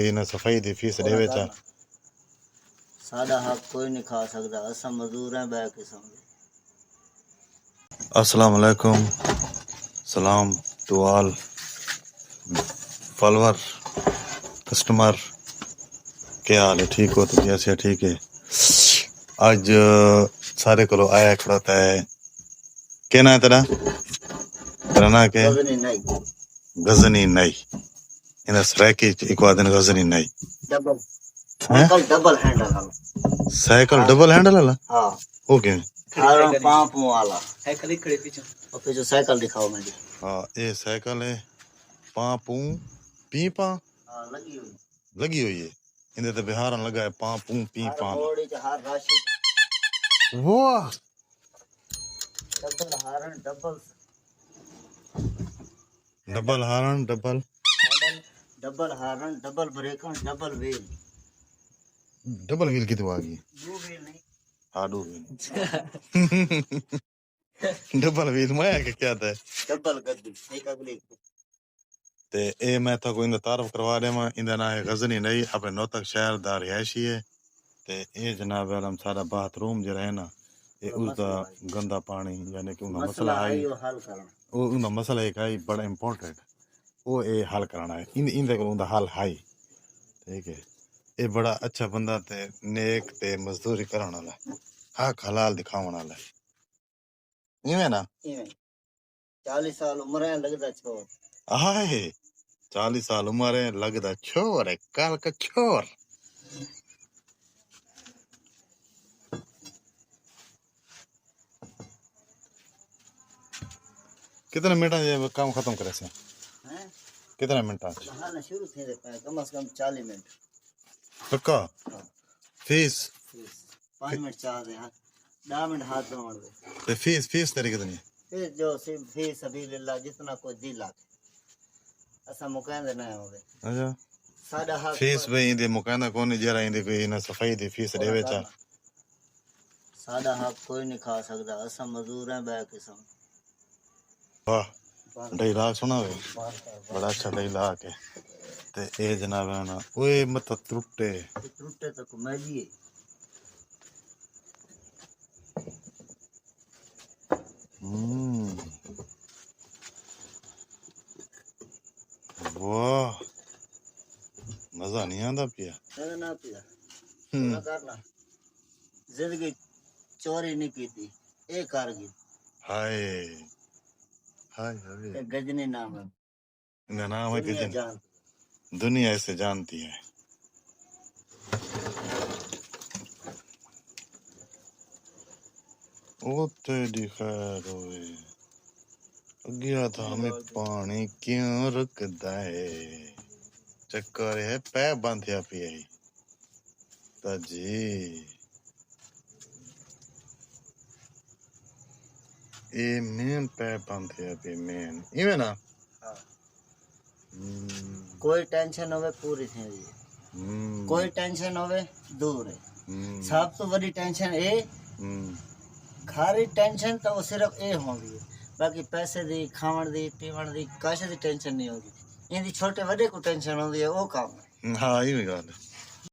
इन्हें सफाई दी फीस देवे चा साडा हक कोई नहीं खा सकता असा मजदूर हैं बै किस्म दे। अस्सलाम वालेकुम सलाम टू ऑल फॉलोअर कस्टमर क्या हाल है ठीक हो तो कैसे ठीक है आज सारे को आया खड़ाता है क्या ना है तेरा ना के गजनी नहीं इन्हें सराकी एक दिन गजनी नहीं double handle cycle double handle वाला हां ओके पांप वाला साइकिल खड़े पीछे और फिर जो साइकिल दिखाओ मुझे हां ये साइकिल है पांपू पीपा हां लगी हुई है इन्हें तो बिहार लगा है पांपू पीपा थोड़ी हर राशि वाह double horn double horn double double brake double wheel की तो आ गई दो व्हील नहीं हाँ दो व्हील डबल व्हील में क्या था डबल गद्दी एक अगली ते ए मैं तो कोई तारफ करवा दे मैं इंदा ना है गजनी नहीं अपने नौतक शहर दा रिहायशी है ते ए जनाब आलम सारा बाथरूम जो है ना ये उसका गंदा पानी यानी कि उनका मसला है वो उनका मसला एक है बड़ा इंपॉर्टेंट वो ए हल कराना है इंदे को उनका हल है ठीक है ये बड़ा अच्छा बंदा ते नेक ते मजदूरी कराने वाला हक हलाल दिखाने वाला इवें ना 40 साल उम्र है लगदा छोर हाय 40 साल उम्र है लगदा छोर है काल का छोर कितने मिनट ये काम खत्म करे से हैं कितने मिनट हां ना शुरू थे कम से कम 40 मिनट पक्का फीस 5 मिनट चाह दे 10 मिनट हाथ दौड़ दे ते फीस तेरी कितनी फिर जो सिर्फ फीस अभी लिल्लाह जितना कोई दिल आके असा मुकांदे ना होवे अच्छा साडा हक फीस भाई इंदे मुकांदा कोनी जरा इंदे कोई ना सफाई दी फीस देवे चा साडा हक कोई नहीं खा सकता असा मजदूर हैं बै किस्म वाह डायलॉग सुना वे बड़ा अच्छा डायलॉग है ते ए जनाब है ना ओए मत टूटे तो कमेडी है वाह मजा नहीं आंदा पिया ना पिया ना करना जिंदगी चोरी नहीं की थी एक कर गई हाय हाय हाय गजनी नाम है इनका नाम है गजनी दुनिया इसे जानती है ओ तेरी खैर होए गया था हमें पानी क्यों रुकदा है चक्कर है पै बांधिया पिया ताजी ए मेन पै बांधिया पे मेन इवे ना कोई टेंशन होवे पूरी थी कोई टेंशन होवे दूर है सब तो बड़ी टेंशन ए खारी टेंशन तो वो सिर्फ ए होगी बाकी पैसे दी खावन दी पीवन दी काश दी टेंशन नहीं होगी इनकी छोटे बड़े को टेंशन होती है वो काम है हाँ ये भी गल है